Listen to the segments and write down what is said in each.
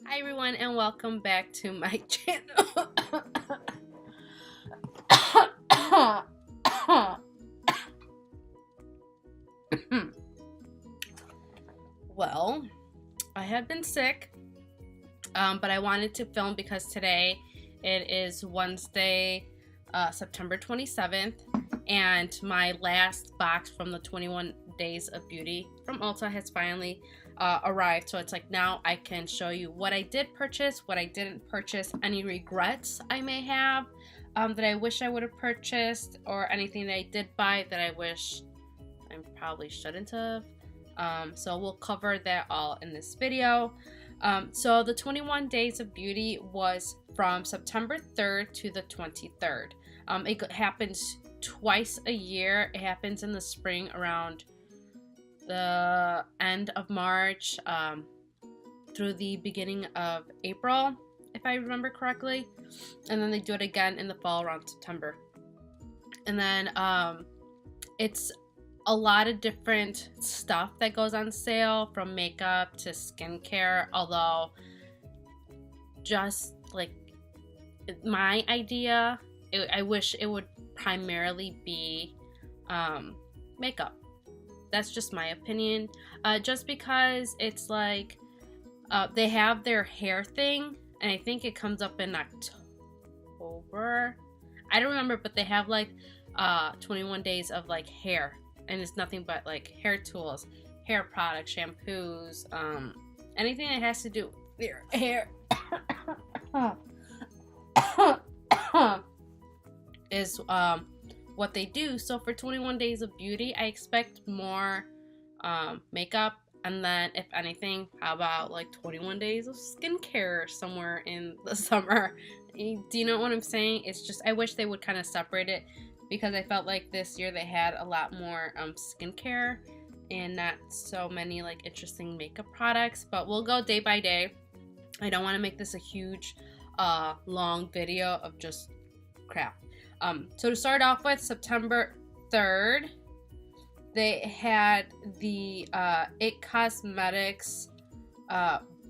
Hi everyone and welcome back to my channel. Well, I have been sick, but I wanted to film because today it is Wednesday, September 27th, and my last box from the 21 Days of Beauty from Ulta has finally arrived. So it's like now I can show you what I did purchase, what I didn't purchase, any regrets I may have that I wish I would have purchased, or anything that I did buy that I wish I probably shouldn't have. So we'll cover that all in this video. So the 21 Days of Beauty was from September 3rd to the 23rd. It happens twice a year. It happens in the spring around the end of March through the beginning of April, if I remember correctly. And then they do it again in the fall around September. And then it's a lot of different stuff that goes on sale, from makeup to skincare, although just like my idea, I wish it would primarily be makeup. That's just my opinion, just because it's like they have their hair thing, and I think it comes up in October. I don't remember, but they have like 21 days of like hair, and it's nothing but like hair tools, hair products, shampoos, anything that has to do with your hair is what they do. So for 21 Days of Beauty, I expect more makeup, and then if anything, how about like 21 days of skincare somewhere in the summer? Do you know what I'm saying? It's just, I wish they would kind of separate it, because I felt like this year they had a lot more skincare and not so many like interesting makeup products. But we'll go day by day. I don't want to make this a huge long video of just crap. So to start off with, September 3rd, they had the It Cosmetics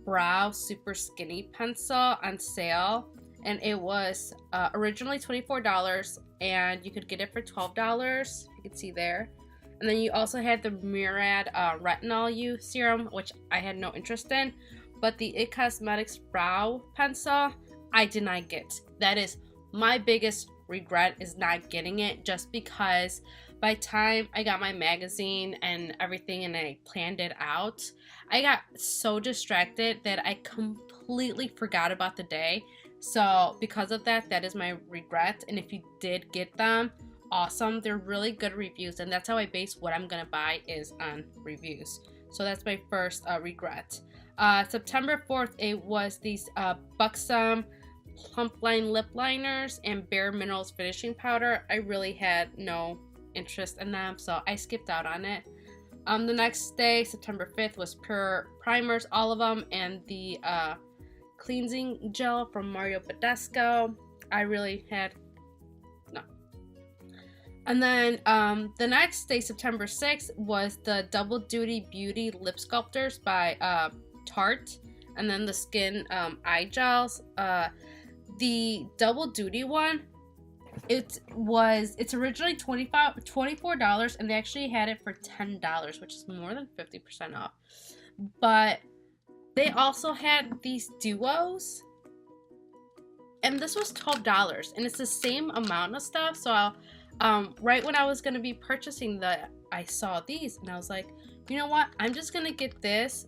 Brow Super Skinny Pencil on sale, and it was originally $24, and you could get it for $12. You can see there. And then you also had the Murad Retinol U Serum, which I had no interest in, but the It Cosmetics Brow Pencil, I did not get. That is my biggest regret, is not getting it, just because by the time I got my magazine and everything and I planned it out, I got so distracted that I completely forgot about the day. So because of that, that is my regret. And if you did get them, awesome. They're really good reviews, and that's how I base what I'm gonna buy, is on reviews. So that's my first regret. September 4th, it was these Buxom Plump Line lip liners and Bare Minerals finishing powder. I really had no interest in them, so I skipped out on it. The next day, September 5th, was Pure Primers, all of them, and the cleansing gel from Mario Badescu. I really had no. And then the next day, September 6th, was the Double Duty Beauty Lip Sculptors by Tarte, and then the Skin eye gels. The Double Duty one, it's originally $24, and they actually had it for $10, which is more than 50% off. But they also had these duos, and this was $12, and it's the same amount of stuff. So right when I was gonna be purchasing that, I saw these, and I was like, you know what, I'm just gonna get this.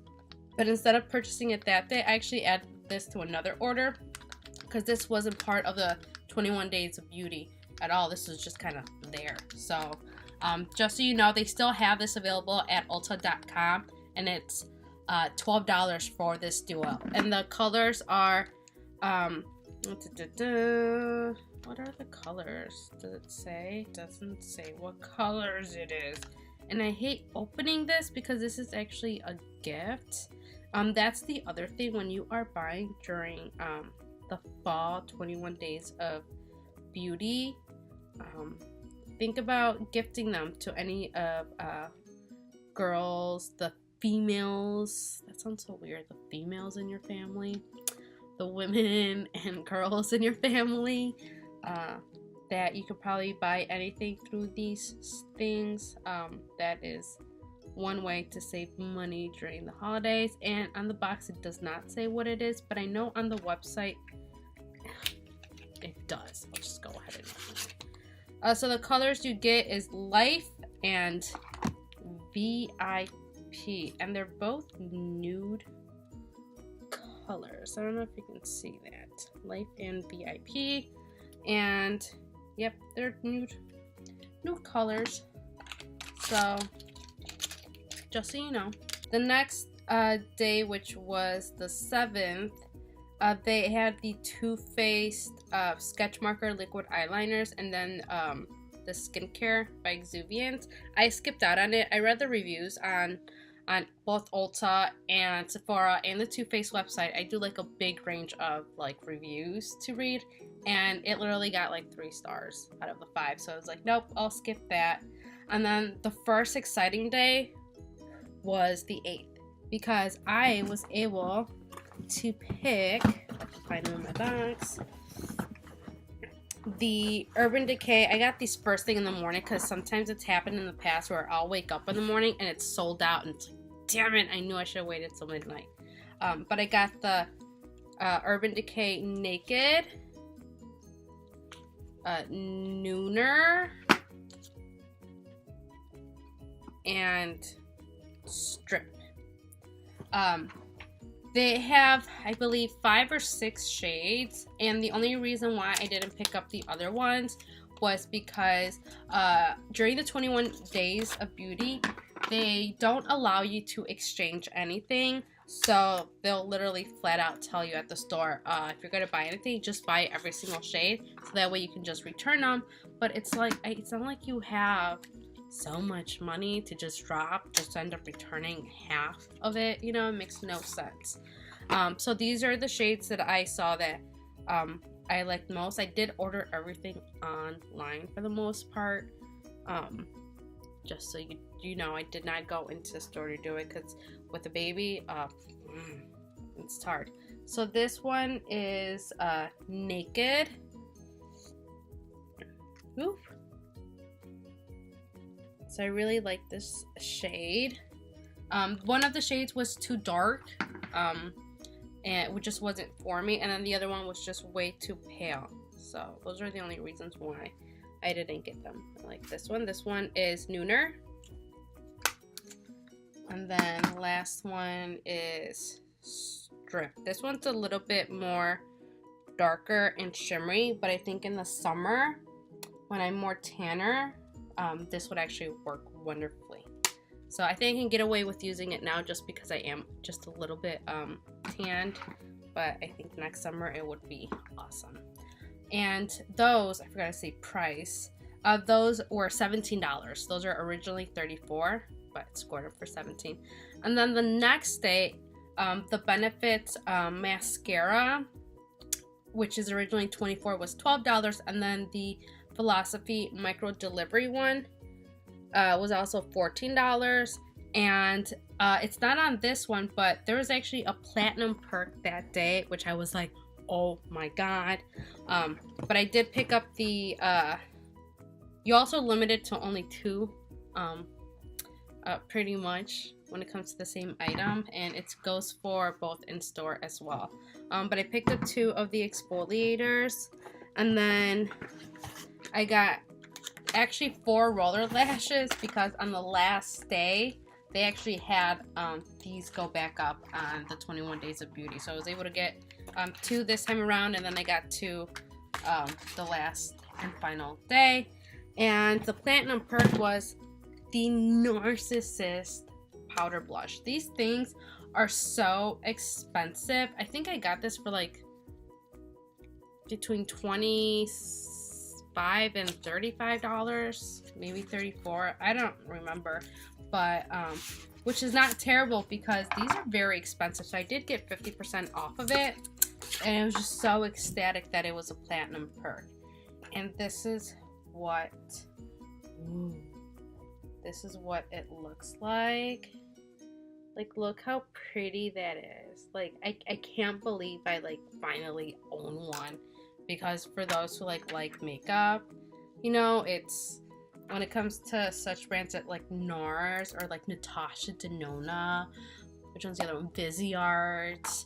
But instead of purchasing it that day, I actually added this to another order, because this wasn't part of the 21 Days of Beauty at all. This was just kind of there. So just so you know, they still have this available at Ulta.com, and it's $12 for this duo. And the colors are what are the colors? Does it say? It doesn't say what colors it is. And I hate opening this because this is actually a gift. That's the other thing when you are buying during the fall 21 Days of Beauty. Think about gifting them to any of girls, the females, that sounds so weird, the females in your family, the women and girls in your family, that you could probably buy anything through these things. That is one way to save money during the holidays. And on the box it does not say what it is, but I know on the website it does. I'll just go ahead and open it. So the colors you get is Life and VIP, and they're both nude colors. I don't know if you can see that. Life and VIP, and yep, they're nude colors. So just so you know. The next day, which was the 7th, they had the Too Faced sketch marker liquid eyeliners, and then the skincare by Exuviant. I skipped out on it. I read the reviews on both Ulta and Sephora and the Too Faced website. I do like a big range of like reviews to read, and it literally got like 3 stars out of the 5. So I was like, nope, I'll skip that. And then the first exciting day was the 8th, because I was able to pick, find them in my box, the Urban Decay. I got these first thing in the morning because sometimes it's happened in the past where I'll wake up in the morning and it's sold out, and it's like, damn it, I knew I should have waited till midnight. But I got the Urban Decay Naked, Nooner, and Strip. They have, I believe, 5 or 6 shades, and the only reason why I didn't pick up the other ones was because during the 21 days of beauty, they don't allow you to exchange anything. So they'll literally flat out tell you at the store, if you're gonna buy anything, just buy every single shade, so that way you can just return them. But it's like, it's not like you have so much money to just drop, just end up returning half of it, you know. It makes no sense. So these are the shades that I saw that I liked most. I did order everything online for the most part, just so you know, I did not go into the store to do it, because with a baby, it's hard. So this one is Naked. Oof. So I really like this shade. One of the shades was too dark, and it just wasn't for me, and then the other one was just way too pale. So those are the only reasons why I didn't get them. I like this one. This one is Nooner. And then the last one is Strip. This one's a little bit more darker and shimmery, but I think in the summer, when I'm more tanner, this would actually work wonderfully. So I think I can get away with using it now just because I am just a little bit tanned, but I think next summer it would be awesome. And those, I forgot to say price, those were $17. Those are originally $34, but scored up for $17. And then the next day, the Benefit mascara, which is originally $24, was $12, and then the Philosophy Micro Delivery one was also $14. And it's not on this one, but there was actually a platinum perk that day, which I was like, oh my god. But I did pick up the you also limited to only 2 pretty much when it comes to the same item, and it goes for both in store as well. But I picked up 2 of the exfoliators, and then I got actually 4 roller lashes, because on the last day they actually had these go back up on the 21 days of beauty. So I was able to get 2 this time around, and then I got 2 the last and final day. And the platinum perk was the Narcissist powder blush. These things are so expensive. I think I got this for like between $25 and $35, maybe $34. I don't remember, but which is not terrible because these are very expensive. So I did get 50% off of it, and I was just so ecstatic that it was a platinum perk. And this is what this is what it looks like. Like, look how pretty that is. Like, I can't believe I, like, finally own one. Because for those who, like makeup, you know, it's... When it comes to such brands like NARS or, like, Natasha Denona. Which one's the other one? Viseart.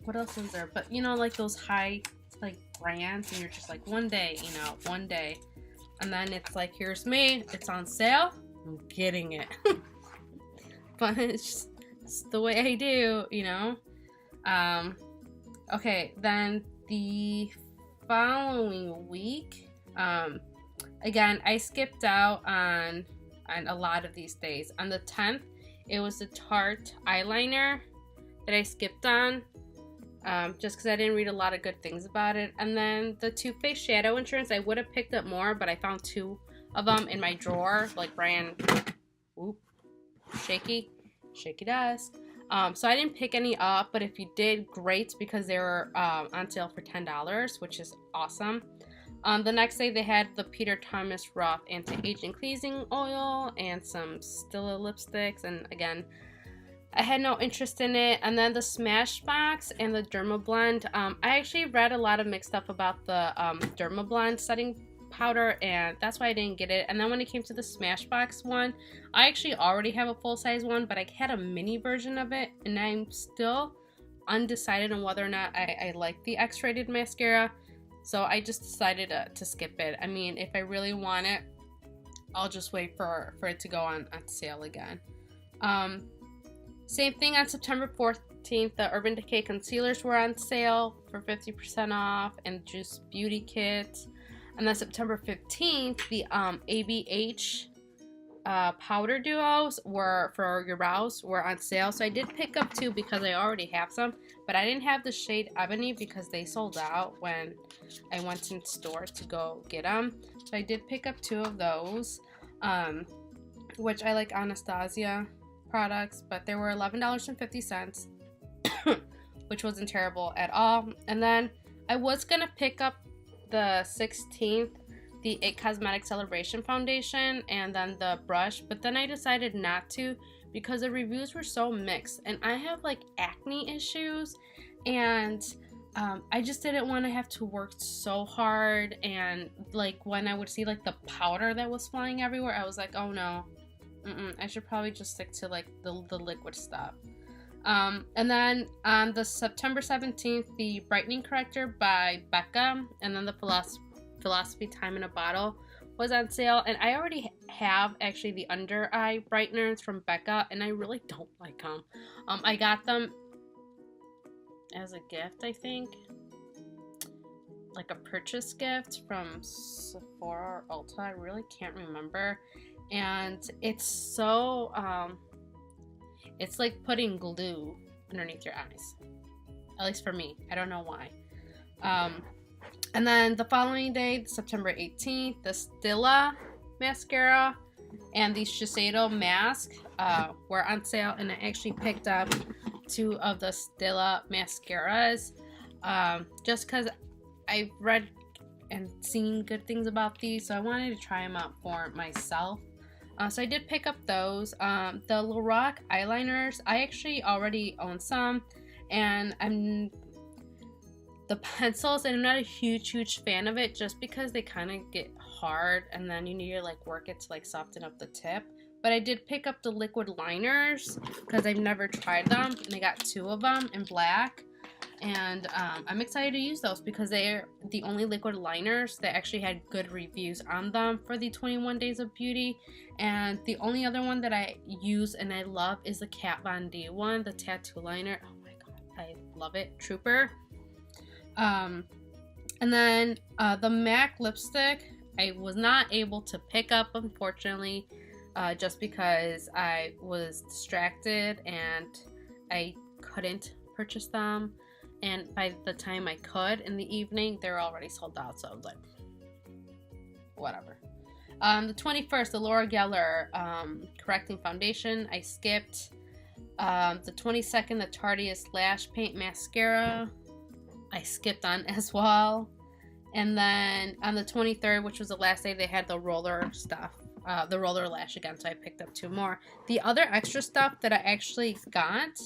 What else is there? But, you know, like, those high, like, brands. And you're just like, one day, you know, one day. And then it's like, here's me. It's on sale. I'm getting it. But it's the way I do, you know. Okay, then the following week, again, I skipped out on a lot of these days. On the 10th, it was the Tarte eyeliner that I skipped on. Just because I didn't read a lot of good things about it. And then the Too Faced Shadow Insurance, I would have picked up more, but I found 2 of them in my drawer, like brand, whoop, shaky desk. So I didn't pick any up, but if you did, great, because they were on sale for $10, which is awesome. The next day they had the Peter Thomas Roth Anti-Aging Cleansing Oil and some Stila lipsticks, and again, I had no interest in it. And then the Smashbox and the Dermablend. I actually read a lot of mixed stuff about the Dermablend setting powder, and that's why I didn't get it. And then when it came to the Smashbox one, I actually already have a full-size one, but I had a mini version of it, and I'm still undecided on whether or not I like the X-rated mascara. So I just decided to skip it. I mean, if I really want it, I'll just wait for it to go on sale again. Same thing on September 14th, the Urban Decay concealers were on sale for 50% off, and Juice Beauty Kit. And then September 15th, the ABH powder duos were for your brows were on sale. So I did pick up 2 because I already have some, but I didn't have the shade Ebony because they sold out when I went in store to go get them. So I did pick up 2 of those, which I like Anastasia products, but they were $11.50, which wasn't terrible at all. And then I was gonna pick up the 16th, the It Cosmetics Celebration Foundation, and then the brush, but then I decided not to because the reviews were so mixed, and I have like acne issues, and I just didn't want to have to work so hard. And like when I would see like the powder that was flying everywhere, I was like, oh no, I should probably just stick to like the liquid stuff. And then on the September 17th, the Brightening Corrector by Becca, and then the Philosophy Time in a Bottle was on sale. And I already have actually the under eye brighteners from Becca, and I really don't like them. I got them as a gift, I think, like a purchase gift from Sephora or Ulta. I really can't remember. And it's so it's like putting glue underneath your eyes, at least for me. I don't know why. And then the following day, September 18th, the Stila mascara and the Shiseido mask were on sale, and I actually picked up 2 of the Stila mascaras just because I've read and seen good things about these, so I wanted to try them out for myself. So I did pick up those. The Lorac eyeliners, I actually already own some, and the pencils, and I'm not a huge fan of it just because they kind of get hard, and then you need to like work it to like soften up the tip. But I did pick up the liquid liners because I've never tried them, and I got 2 of them in black. And I'm excited to use those because they're the only liquid liners that actually had good reviews on them for the 21 Days of Beauty. And the only other one that I use and I love is the Kat Von D one, the tattoo liner. Oh my god, I love it. Trooper. And then the MAC lipstick, I was not able to pick up, unfortunately, just because I was distracted and I couldn't purchase them. And by the time I could in the evening, they were already sold out. So I was like, whatever. The 21st, the Laura Geller Correcting Foundation, I skipped. The 22nd, the Tarteist Lash Paint Mascara, I skipped on as well. And then on the 23rd, which was the last day, they had the roller stuff the roller lash again, so I picked up 2 more. The other extra stuff that I actually got,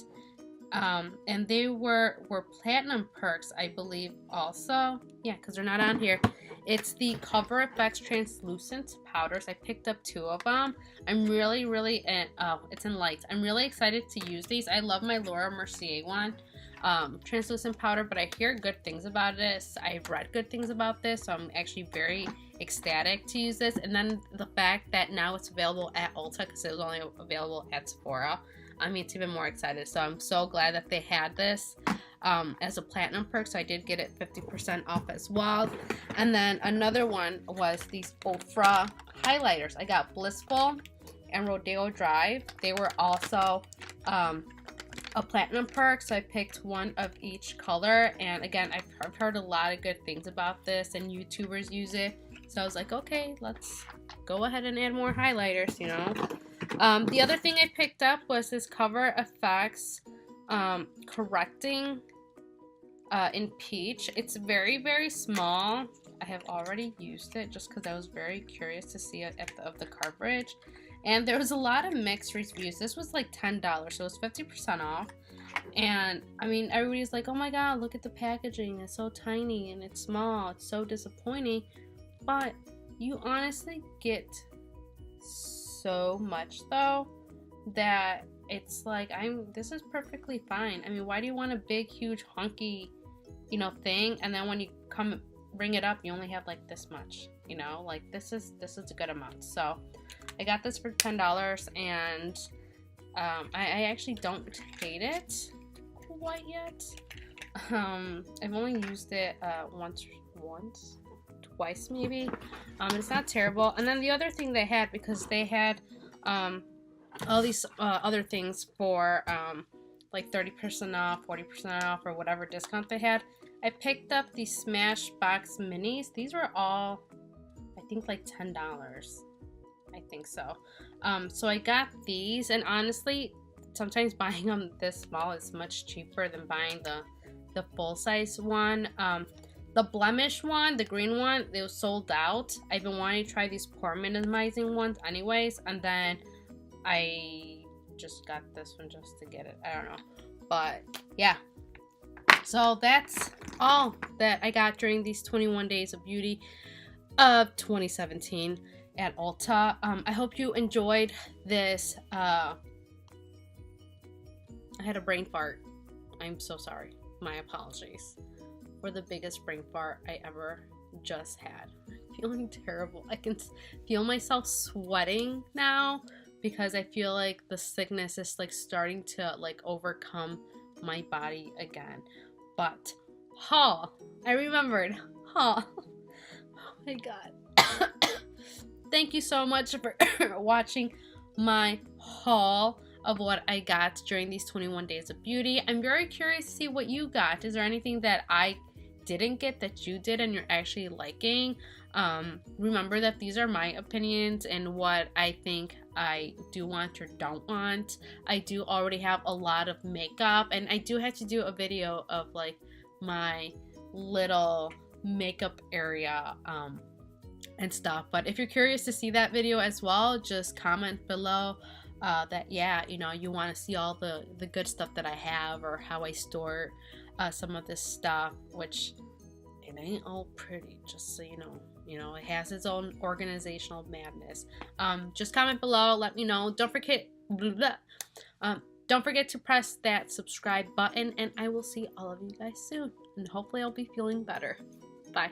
and they were platinum perks, I believe, also. Yeah, because they're not on here. It's the Cover FX translucent powders. I picked up 2 of them. I'm really it's in lights. I'm really excited to use these. I love my Laura Mercier one, translucent powder, but I hear good things about this. I've read good things about this, so I'm actually very ecstatic to use this. And then the fact that now it's available at Ulta, because it was only available at Sephora, I mean, it's even more excited. So I'm so glad that they had this as a platinum perk, so I did get it 50% off as well. And then another one was these Ultra highlighters. I got Blissful and Rodeo Drive. They were also a platinum perk, so I picked one of each color. And again, I've heard a lot of good things about this, and YouTubers use it, so I was like, okay, let's go ahead and add more highlighters, you know. The other thing I picked up was this Cover FX correcting in peach. It's very small. I have already used it just because I was very curious to see it of the coverage, and there was a lot of mixed reviews. This was like $10, so it was 50% off. And I mean, everybody's like, oh my god, look at the packaging, it's so tiny and it's small, it's so disappointing. But you honestly get so much though that it's like, this is perfectly fine. I mean, why do you want a big huge hunky, you know, thing, and then when you come bring it up you only have like this much, you know? Like, this is a good amount. So I got this for $10, and I actually don't hate it quite yet. I've only used it twice maybe. It's not terrible. And then the other thing they had, because they had all these other things for like 30% off, 40% off, or whatever discount they had, I picked up the Smashbox Minis. These were all, I think, like $10. I think so. So I got these, and honestly, sometimes buying them this small is much cheaper than buying the full-size one. The blemish one, the green one, they were sold out. I've been wanting to try these pore minimizing ones anyways, and then I just got this one just to get it. I don't know. But yeah. So that's all that I got during these 21 days of beauty of 2017 at Ulta. I hope you enjoyed this. I had a brain fart. I'm so sorry. My apologies for the biggest brain fart I ever just had. I'm feeling terrible. I can feel myself sweating now because I feel like the sickness is like starting to like overcome my body again. But haul, I remembered haul. Oh my god. Thank you so much for watching my haul of what I got during these 21 days of beauty. I'm very curious to see what you got. Is there anything that I didn't get that you did and you're actually liking? Remember that these are my opinions and what I think I do want or don't want. I do already have a lot of makeup, and I do have to do a video of like my little makeup area and stuff. But if you're curious to see that video as well, just comment below that, yeah, you know, you want to see all the good stuff that I have, or how I store some of this stuff, which it ain't all pretty, just so you know. You know, it has its own organizational madness. Just comment below, let me know. Don't forget to press that subscribe button, and I will see all of you guys soon, and hopefully I'll be feeling better. Bye.